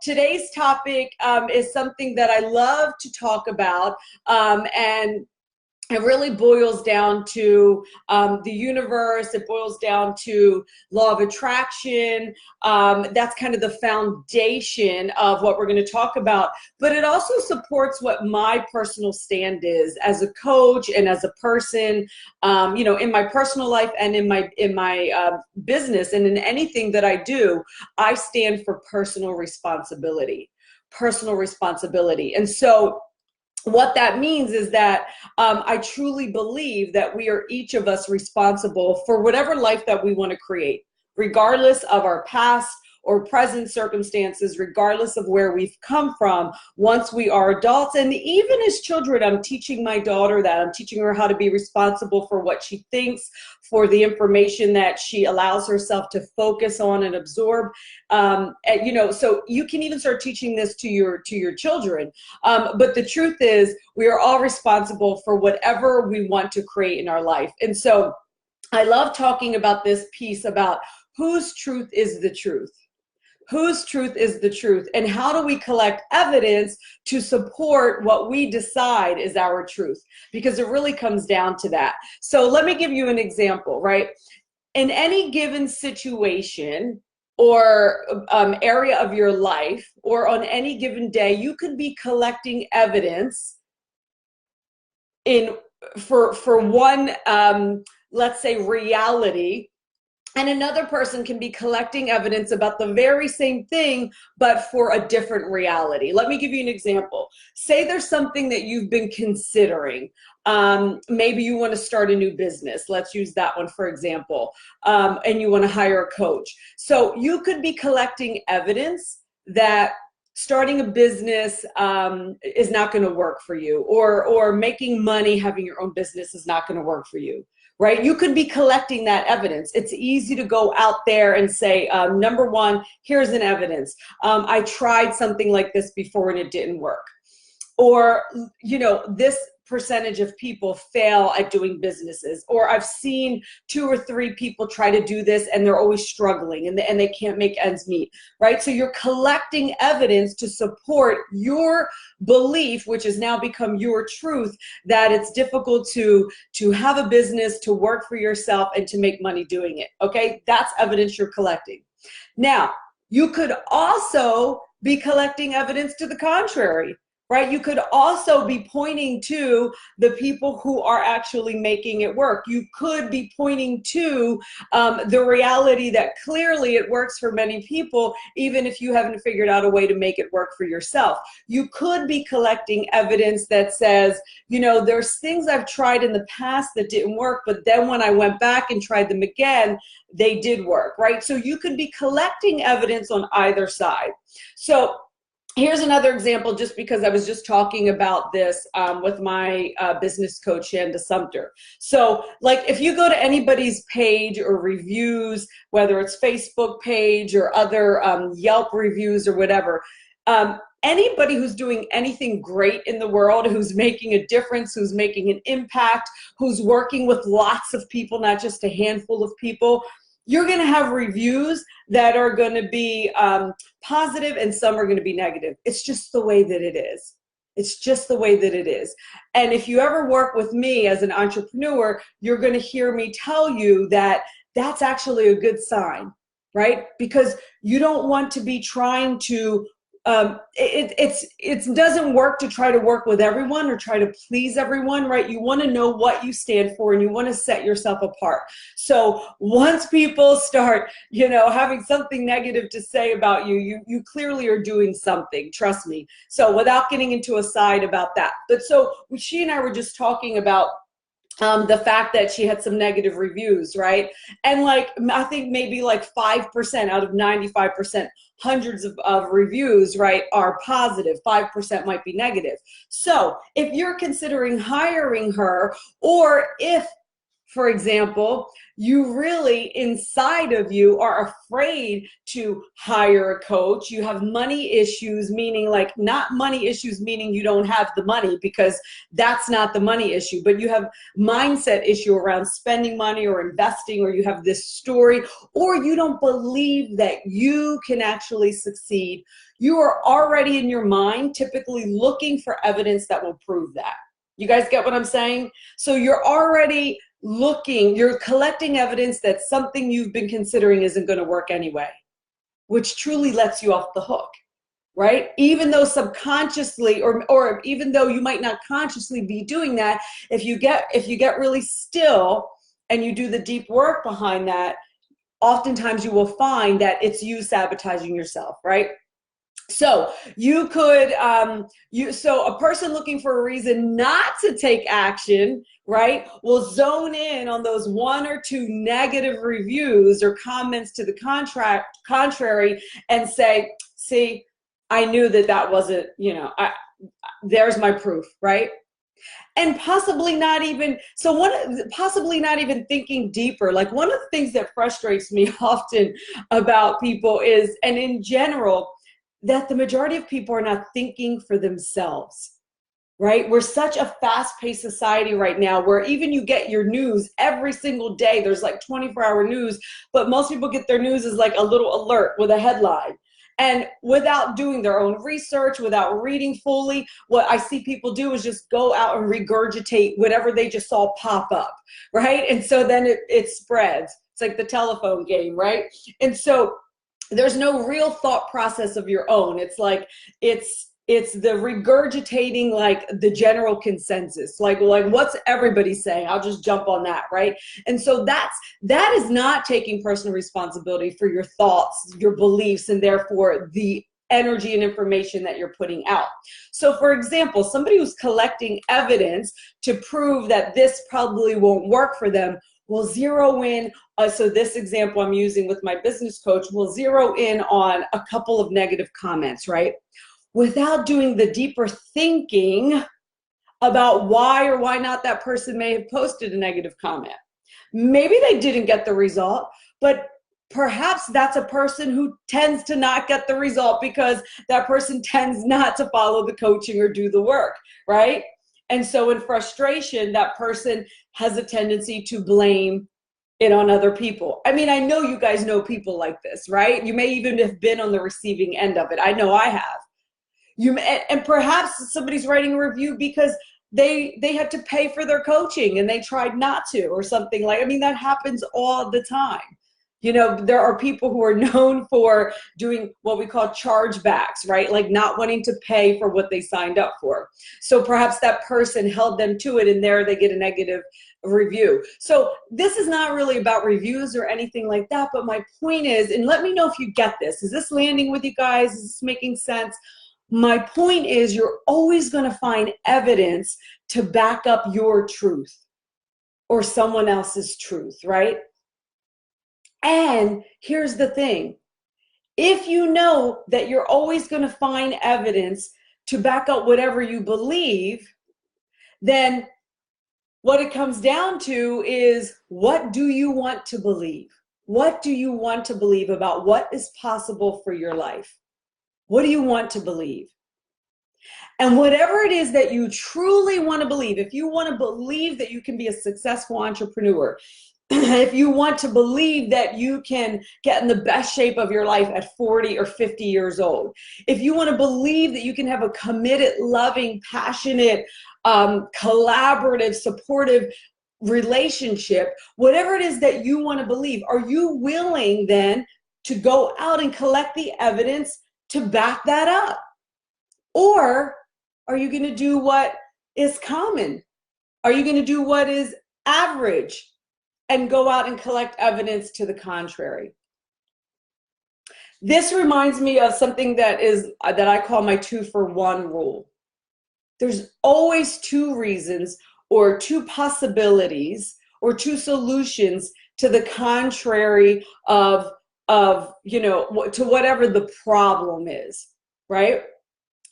today's topic is something that I love to talk about, and it really boils down to the universe. It boils down to law of attraction. That's kind of the foundation of what we're going to talk about. But it also supports what my personal stand is as a coach and as a person, in my personal life and in my business and in anything that I do. I stand for personal responsibility. And so what that means is that I truly believe that we are each of us responsible for whatever life that we want to create, regardless of our past or present circumstances, regardless of where we've come from. Once we are adults, and even as children, I'm teaching my daughter that. I'm teaching her how to be responsible for what she thinks, for the information that she allows herself to focus on and absorb. So you can even start teaching this to your children. But the truth is, we are all responsible for whatever we want to create in our life. And so I love talking about this piece about whose truth is the truth. Whose truth is the truth, and how do we collect evidence to support what we decide is our truth? Because it really comes down to that. So let me give you an example, right? In any given situation or area of your life, or on any given day, you could be collecting evidence for one, let's say, reality. And another person can be collecting evidence about the very same thing, but for a different reality. Let me give you an example. Say there's something that you've been considering. Maybe you want to start a new business. Let's use that one for example. And you want to hire a coach. So you could be collecting evidence that starting a business is not going to work for you, or making money having your own business is not going to work for you. Right? You could be collecting that evidence. It's easy to go out there and say, number one, here's an evidence. I tried something like this before and it didn't work. Or, this percentage of people fail at doing businesses. Or I've seen 2 or 3 people try to do this and they're always struggling and they can't make ends meet, right? So you're collecting evidence to support your belief, which has now become your truth, that it's difficult to have a business, to work for yourself, and to make money doing it, okay? That's evidence you're collecting. Now, you could also be collecting evidence to the contrary. Right? You could also be pointing to the people who are actually making it work. You could be pointing to the reality that clearly it works for many people, even if you haven't figured out a way to make it work for yourself. You could be collecting evidence that says, there's things I've tried in the past that didn't work, but then when I went back and tried them again, they did work, right? So you could be collecting evidence on either side. So here's another example, just because I was just talking about this with my business coach, Shanda Sumter. So like if you go to anybody's page or reviews, whether it's Facebook page or other Yelp reviews or whatever, anybody who's doing anything great in the world, who's making a difference, who's making an impact, who's working with lots of people, not just a handful of people, you're going to have reviews that are going to be positive and some are going to be negative. It's just the way that it is. It's just the way that it is. And if you ever work with me as an entrepreneur, you're going to hear me tell you that that's actually a good sign, right? Because you don't want to be trying to it doesn't work to try to work with everyone or try to please everyone, right? You want to know what you stand for and you want to set yourself apart. So once people start, having something negative to say about you, you clearly are doing something, trust me. So without getting into a side about that. But so she and I were just talking about the fact that she had some negative reviews, right? And I think maybe 5% out of 95%, hundreds of reviews, right, are positive. 5% might be negative. So if you're considering hiring her, or if for example, you really inside of you are afraid to hire a coach. You have money issues, meaning like not money issues, meaning you don't have the money, because that's not the money issue, but you have mindset issue around spending money or investing, or you have this story, or you don't believe that you can actually succeed. You are already in your mind typically looking for evidence that will prove that. You guys get what I'm saying? So you're already looking, you're collecting evidence that something you've been considering isn't going to work anyway, which truly lets you off the hook, right? Even though subconsciously, or even though you might not consciously be doing that, if you get really still and you do the deep work behind that, oftentimes you will find that it's you sabotaging yourself, right? So you could, so a person looking for a reason not to take action, right, will zone in on those 1 or 2 negative reviews or comments to the contrary and say, see, I knew that wasn't, there's my proof, right? And possibly not even, possibly not even thinking deeper. Like, one of the things that frustrates me often about people is, and in general, that the majority of people are not thinking for themselves, right? We're such a fast-paced society right now where even you get your news every single day. There's like 24-hour news, but most people get their news as like a little alert with a headline. And without doing their own research, without reading fully, what I see people do is just go out and regurgitate whatever they just saw pop up, right? And so then it spreads. It's like the telephone game, right? And so there's no real thought process of your own. It's like, it's the regurgitating, like the general consensus, like what's everybody saying? I'll just jump on that, right? And so that is not taking personal responsibility for your thoughts, your beliefs, and therefore the energy and information that you're putting out. So for example, somebody who's collecting evidence to prove that this probably won't work for them will zero in, so this example I'm using with my business coach, will zero in on a couple of negative comments, right? Without doing the deeper thinking about why or why not that person may have posted a negative comment. Maybe they didn't get the result, but perhaps that's a person who tends to not get the result because that person tends not to follow the coaching or do the work, right? And so in frustration, that person has a tendency to blame it on other people. I mean, I know you guys know people like this, right? You may even have been on the receiving end of it. I know I have. And perhaps somebody's writing a review because they had to pay for their coaching and they tried not to, or something like, I mean, that happens all the time. There are people who are known for doing what we call chargebacks, right? Like not wanting to pay for what they signed up for. So perhaps that person held them to it, and there they get a negative review. So this is not really about reviews or anything like that, but my point is, and let me know if you get this. Is this landing with you guys? Is this making sense? My point is, you're always going to find evidence to back up your truth or someone else's truth, right? And here's the thing. If you know that you're always going to find evidence to back up whatever you believe, then what it comes down to is, what do you want to believe? What do you want to believe about what is possible for your life? What do you want to believe? And whatever it is that you truly want to believe, if you want to believe that you can be a successful entrepreneur, if you want to believe that you can get in the best shape of your life at 40 or 50 years old, if you want to believe that you can have a committed, loving, passionate, collaborative, supportive relationship, whatever it is that you want to believe, are you willing then to go out and collect the evidence to back that up? Or are you going to do what is common? Are you going to do what is average and go out and collect evidence to the contrary? This reminds me of something that I call my 2-for-1 rule. There's always 2 reasons or 2 possibilities or 2 solutions to the contrary of to whatever the problem is, right?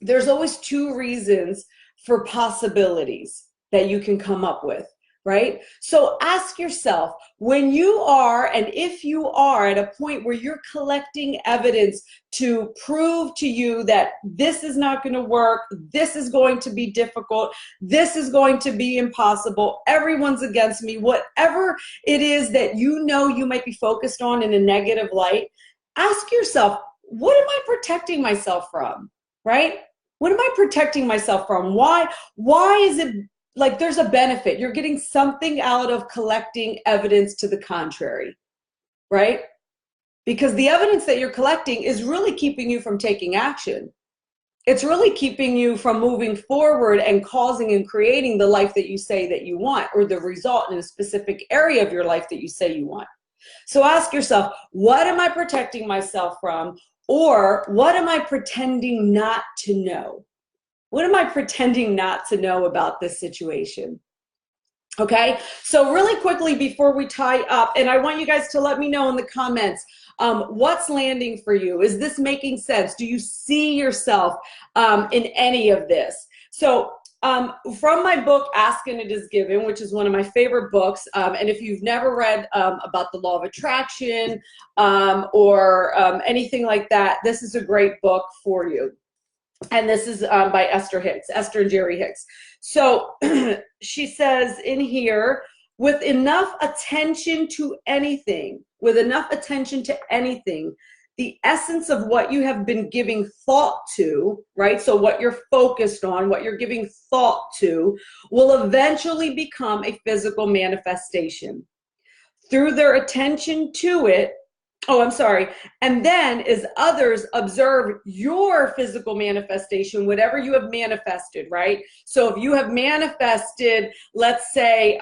There's always 2 reasons for possibilities that you can come up with. right? So ask yourself, when you are, and if you are at a point where you're collecting evidence to prove to you that this is not going to work, this is going to be difficult, this is going to be impossible, everyone's against me, whatever it is that you know you might be focused on in a negative light, ask yourself, what am I protecting myself from, right? What am I protecting myself from? Why is it like there's a benefit? You're getting something out of collecting evidence to the contrary, right? Because the evidence that you're collecting is really keeping you from taking action. It's really keeping you from moving forward and causing and creating the life that you say that you want, or the result in a specific area of your life that you say you want. So ask yourself, what am I protecting myself from? Or what am I pretending not to know? What am I pretending not to know about this situation? Okay, so really quickly before we tie up, and I want you guys to let me know in the comments, what's landing for you? Is this making sense? Do you see yourself in any of this? So from my book, Ask and It Is Given, which is one of my favorite books, and if you've never read about the law of attraction or anything like that, this is a great book for you. And this is by Esther and Jerry Hicks. So she says in here, with enough attention to anything, the essence of what you have been giving thought to, right? So what you're focused on, what you're giving thought to, will eventually become a physical manifestation. Through their attention to it, and then as others observe your physical manifestation, whatever you have manifested, right? So if you have manifested, let's say,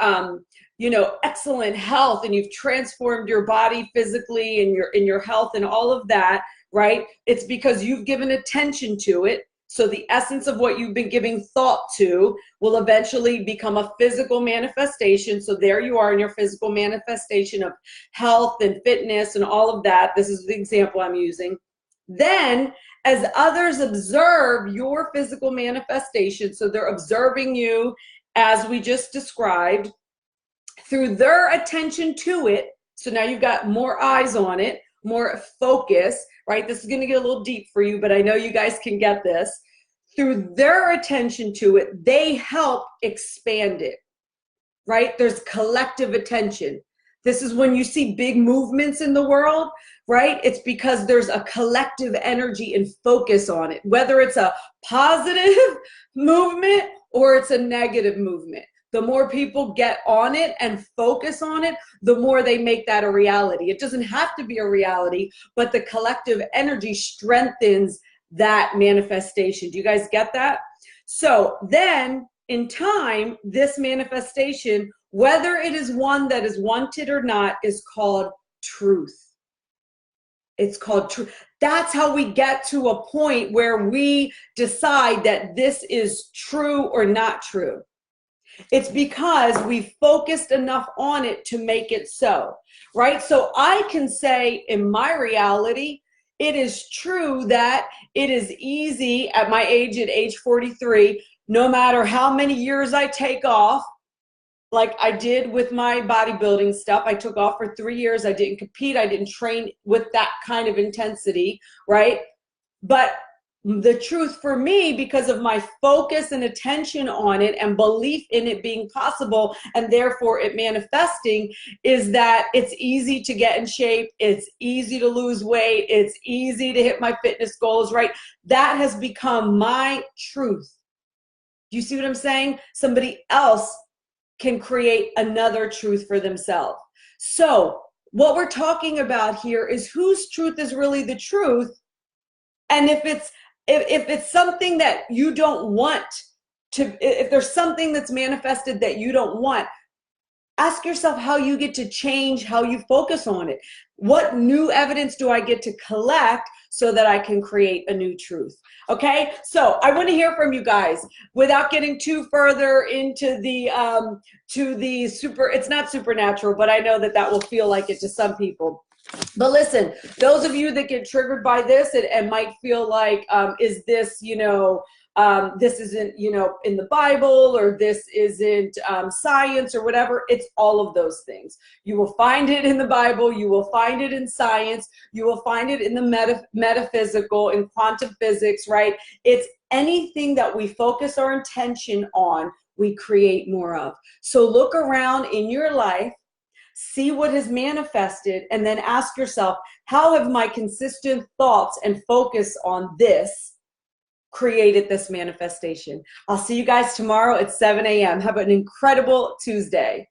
excellent health, and you've transformed your body physically and in your health and all of that, right? It's because you've given attention to it. So the essence of what you've been giving thought to will eventually become a physical manifestation. So there you are in your physical manifestation of health and fitness and all of that. This is the example I'm using. Then as others observe your physical manifestation, so they're observing you as we just described, through their attention to it. So now you've got more eyes on it, more focus, right? This is going to get a little deep for you, but I know you guys can get this. Through their attention to it, they help expand it, right? There's collective attention. This is when you see big movements in the world, right? It's because there's a collective energy and focus on it, whether it's a positive movement or it's a negative movement. The more people get on it and focus on it, the more they make that a reality. It doesn't have to be a reality, but the collective energy strengthens that manifestation. Do you guys get that? So then in time, this manifestation, whether it is one that is wanted or not, is called truth. It's called truth. That's how we get to a point where we decide that this is true or not true. It's because we focused enough on it to make it so, right? So I can say in my reality, it is true that it is easy at my age, at age 43, no matter how many years I take off, like I did with my bodybuilding stuff. I took off for 3 years. I didn't compete. I didn't train with that kind of intensity, right? But the truth for me, because of my focus and attention on it and belief in it being possible and therefore it manifesting, is that it's easy to get in shape. It's easy to lose weight. It's easy to hit my fitness goals, right? That has become my truth. Do you see what I'm saying? Somebody else can create another truth for themselves. So what we're talking about here is whose truth is really the truth. And if it's something that you don't want to, if there's something that's manifested that you don't want, ask yourself how you get to change how you focus on it. What new evidence do I get to collect so that I can create a new truth? Okay, so I want to hear from you guys without getting too further into the it's not supernatural, but I know that will feel like it to some people. But listen, those of you that get triggered by this and might feel like, is this, this isn't, in the Bible, or this isn't science or whatever. It's all of those things. You will find it in the Bible. You will find it in science. You will find it in the metaphysical, in quantum physics, right? It's anything that we focus our intention on, we create more of. So look around in your life, see what has manifested, and then ask yourself, how have my consistent thoughts and focus on this created this manifestation? I'll see you guys tomorrow at 7 a.m. Have an incredible Tuesday.